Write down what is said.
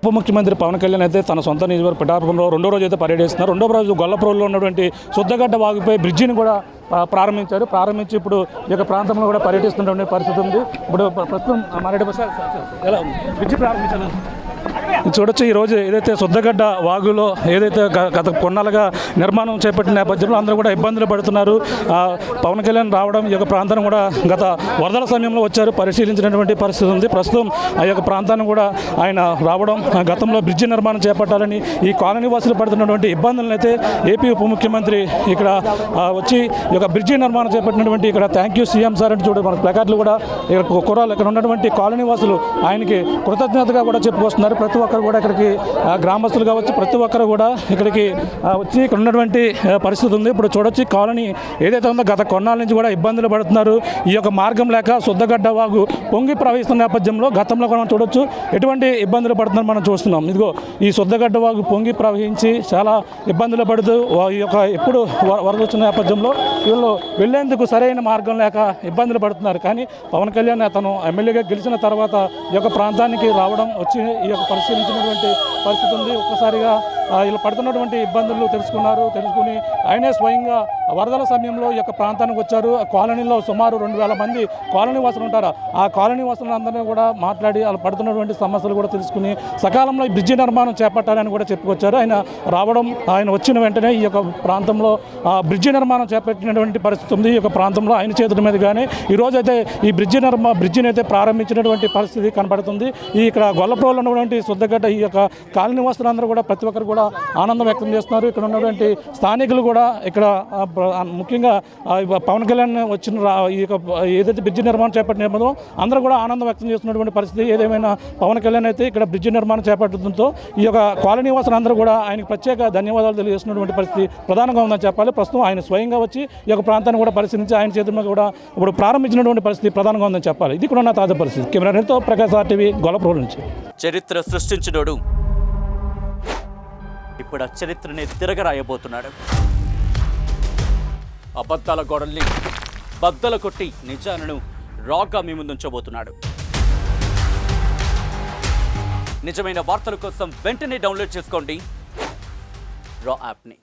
ఉప ముఖ్యమంత్రి పవన్ కళ్యాణ్ అయితే తన సొంత నియోజకవర్గ పిఠాపురంలో రెండో రోజు అయితే పర్యటిస్తున్నారు. రెండో రోజు గొల్లప్రోలులో ఉన్నటువంటి శుద్ధగడ్డ వాగుపై బ్రిడ్జిని కూడా ప్రారంభించి ఇప్పుడు ఈ యొక్క ప్రాంతంలో కూడా పర్యటిస్తున్నటువంటి పరిస్థితి ఉంది. ఇప్పుడు ప్రస్తుతం ఎలా బ్రిడ్జి ప్రారంభించారు చూడొచ్చు. ఈరోజు ఏదైతే శుద్ధగడ్డ వాగులో ఏదైతే గత కొన్నాళ్ళుగా నిర్మాణం చేపట్టిన నేపథ్యంలో అందరూ కూడా ఇబ్బందులు పడుతున్నారు. పవన్ కళ్యాణ్ రావడం ఈ యొక్క ప్రాంతాన్ని కూడా గత వరదల సమయంలో వచ్చారు, పరిశీలించినటువంటి పరిస్థితి ఉంది. ప్రస్తుతం ఆ యొక్క ప్రాంతాన్ని కూడా ఆయన రావడం, గతంలో బ్రిడ్జి నిర్మాణం చేపట్టాలని ఈ కాలనీ వాసులు పడుతున్నటువంటి ఇబ్బందులను అయితే ఏపీ ఉప ముఖ్యమంత్రి ఇక్కడ వచ్చి ఈ యొక్క బ్రిడ్జి నిర్మాణం చేపట్టినటువంటి ఇక్కడ థ్యాంక్ యూ సీఎం సార్ అంటే చూడండి, మన ప్లకార్డులు కూడా ఇక్కడ ఉన్నటువంటి కాలనీ వాసులు ఆయనకి కృతజ్ఞతగా కూడా చెప్పుకొస్తున్నారు. ప్రతి ఒక్కరు కూడా ఇక్కడికి గ్రామస్తులు కావచ్చు, ప్రతి ఒక్కరు కూడా ఇక్కడికి వచ్చి ఇక్కడ ఉన్నటువంటి పరిస్థితి ఉంది. ఇప్పుడు చూడొచ్చు కాలనీ ఏదైతే ఉందో గత కొన్నాళ్ళ నుంచి కూడా ఇబ్బందులు పడుతున్నారు. ఈ యొక్క మార్గం లేక శుద్ధగడ్డ వాగు పొంగి ప్రవహిస్తున్న నేపథ్యంలో గతంలో కూడా చూడొచ్చు ఎటువంటి ఇబ్బందులు పడుతున్నారు మనం చూస్తున్నాం. ఇదిగో ఈ శుద్ధగడ్డ వాగు పొంగి ప్రవహించి చాలా ఇబ్బందులు పడుతూ ఈ యొక్క ఎప్పుడు వరద వచ్చిన నేపథ్యంలో వీళ్ళు వెళ్లేందుకు సరైన మార్గం లేక ఇబ్బందులు పడుతున్నారు. కానీ పవన్ కళ్యాణ్ తను ఎమ్మెల్యేగా గెలిచిన తర్వాత ఈ యొక్క ప్రాంతానికి రావడం, వచ్చి ఈ యొక్క పరిశీలించినటువంటి పరిస్థితి ఉంది. ఒక్కసారిగా ఇలా పడుతున్నటువంటి ఇబ్బందులు తెలుసుకుని ఆయనే స్వయంగా వరదల సమయంలో ఈ యొక్క ప్రాంతానికి వచ్చారు. ఆ కాలనీలో సుమారు 2000 మంది కాలనీ వాసులు ఉంటారు. ఆ కాలనీ వాసులందరినీ కూడా మాట్లాడి వాళ్ళు పడుతున్నటువంటి సమస్యలు కూడా తెలుసుకుని సకాలంలో ఈ బ్రిడ్జి నిర్మాణం చేపట్టాలని కూడా చెప్పుకొచ్చారు. ఆయన రావడం, ఆయన వచ్చిన వెంటనే ఈ యొక్క ప్రాంతంలో బ్రిడ్జి నిర్మాణం చేపట్టినటువంటి పరిస్థితి ఉంది. ఈ యొక్క ప్రాంతంలో ఆయన చేతుల మీదుగానే ఈరోజైతే ఈ బ్రిడ్జిని అయితే ప్రారంభించినటువంటి పరిస్థితి కనబడుతుంది. ఈ ఇక్కడ గొల్లప్రోలు ఉన్నటువంటి శుద్ధగడ్డ ఈ యొక్క కాలనీ వాసులందరూ కూడా ప్రతి ఒక్కరు కూడా ఆనందం వ్యక్తం చేస్తున్నారు. ఇక్కడ ఉన్నటువంటి స్థానికులు కూడా ఇక్కడ ముఖ్యంగా పవన్ కళ్యాణ్ వచ్చిన ఈ యొక్క ఏదైతే బ్రిడ్జి నిర్మాణం చేపట్టిన అందరూ కూడా ఆనందం వ్యక్తం చేస్తున్నటువంటి పరిస్థితి. ఏదేమైనా పవన్ కళ్యాణ్ అయితే ఇక్కడ బ్రిడ్జి నిర్మాణం చేపట్టడంతో ఈ యొక్క కాలనీ వాసులందరూ కూడా ఆయనకు ప్రత్యేక ధన్యవాదాలు తెలియజేస్తున్నటువంటి పరిస్థితి ప్రధానంగా ఉందని చెప్పాలి. ప్రస్తుతం ఆయన స్వయంగా వచ్చి ఈ యొక్క ప్రాంతాన్ని కూడా పరిశీలించి ఆయన చేతుల మీద కూడా ఇప్పుడు ప్రారంభించినటువంటి పరిస్థితి ప్రధానంగా ఉందని చెప్పాలి. ఇది కూడా నా తాజా పరిస్థితి. కెమెరాతో ప్రకాశ్ RTV గొల్లప్రోలు నుంచి. చరిత్ర సృష్టించినోడు ఇప్పుడు ఆ చరిత్రని తిరగరాయబోతున్నాడు. అబద్ధాల గోడల్ని బద్దలు కొట్టి నిజాలను రాగా మీ ముందుంచబోతున్నాడు. నిజమైన వార్తల కోసం వెంటనే డౌన్లోడ్ చేసుకోండి రా యాప్ని.